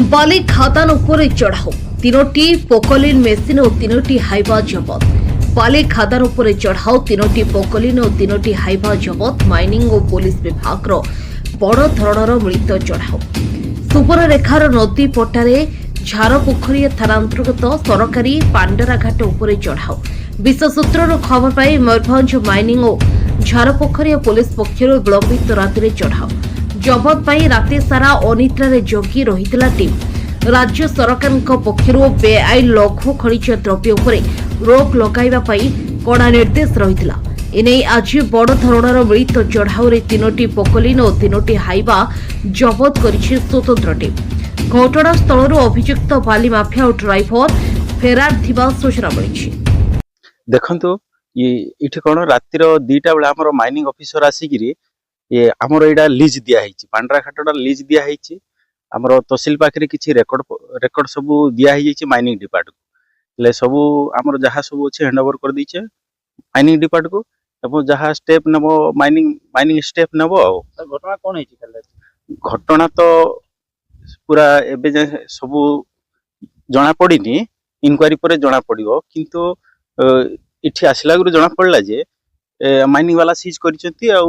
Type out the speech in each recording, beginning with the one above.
बाली खादान उपरे चढ़ाऊ तीनोटी पोकलिन मेसिन और तीनोटी हाइवा जबत। बाली खादान उपरे चढ़ाऊ तीनोटी पोकलिन और तीनोटी हाइवा जबत। माइनिंग और पुलिस विभाग बड़ धरणर मिलित चढ़ाऊ सुबर्णरेखार नदी पटारे झारपोखरी थाना अंतर्गत सरकारी पांडराघाट उपरे चढ़ाऊ। विश्व सूत्रर खबर पाई मयूरभंज माइनिंग और झारपोखरी पुलिस पक्षर विलंबित राति चढ़ाऊ जबत पाई राति सारा अनिद्रा जगी रहितला टीम। राज्य सरकार पक्षर बेआईन लघु खनिज द्रव्य उपरे रोक लगाइबा पाई कड़ा निर्देश रहितला। एने आज बड़ धरणर मिलित चढ़ाऊ तीनोटी पोकलिन और तीनोटी हाइवा जबत करिछि स्वतंत्र टीम। घटनास्थल अभियुक्त बाली माफिया और ड्राइवर फेरार थिबा सूचना मिली। देखंतु ये कौन रातिर 2टा बेला हमर माइनिंग ऑफिसर आसिकिरी ये हमर एडा लीज दिया हिची पांडराघाटडा लीज दिया हिची। हमर तहसील पाखरे किछि रेकॉर्ड सब दिया हिची माइनिंग डिपार्टमेंट ले सब हमर जहा सब अछि हैंडओवर कर दिचे माइनिंग डिपार्टमेंट को। अब जहा स्टेप नबो माइनिंग स्टेप नबो। घटना कोन हिची? घटना तो पूरा एबे जे सब जना पड़िनी इनक्वारी पर जना पड़िबो किंतु इठी आसला गुरु जना पड़ला जे माइनिंग वाला सीज करिसेंती आ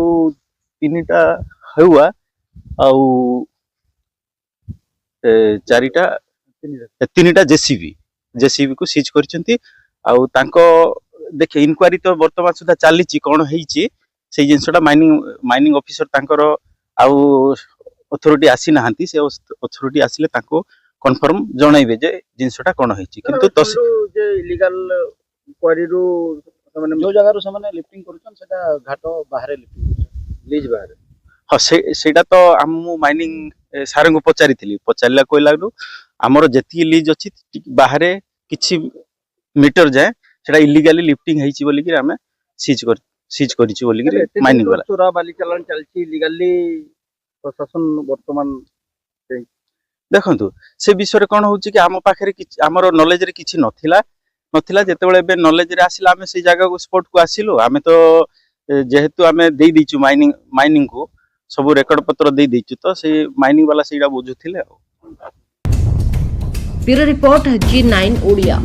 3टा हवा आ 3टा जेसीबी को सीज करिसेंती आ तांको देखे इनक्वारी तो वर्तमान सुधा चलीची कोन हेची से जिंसटा माइनिंग ऑफिसर तांकर आ अथॉरिटी आसी नाहंती से अथॉरिटी आसिले तांको कंफर्म जणाइबे जे जिंसटा कोन हेची किंतु तो जे इलीगल क्वारी रो माने जो जगह रो सामने लिफ्टिंग करूछन सेटा घाट बाहरे लिफ्टिंग करूछन लीज बाहरे। हां सेटा तो हम माइनिंग सारंग को पचारला कोइला रो हमर जेती लीज अछि बाहरे किछि मीटर जाय सेटा इलीगली लिफ्टिंग हेची बोली कि हमें सीज करिछि बोली कि माइनिंग वाला चोरा बाली चलन चलछि इलीगली प्रशासन वर्तमान देखंतु से विषय कोन होछि कि हम पाखरे हमर नॉलेज रे किछि नथिला जेतेबेले बे नॉलेज रे आसिला हमें से जगह को स्पॉट को आसिलो हमें तो जेहेतु हमें दे दिचु माइनिंग को सब रेकॉर्ड पत्र दे दिचु तो से माइनिंग वाला सेडा बुझुथिले। Bureau report G9 Odia.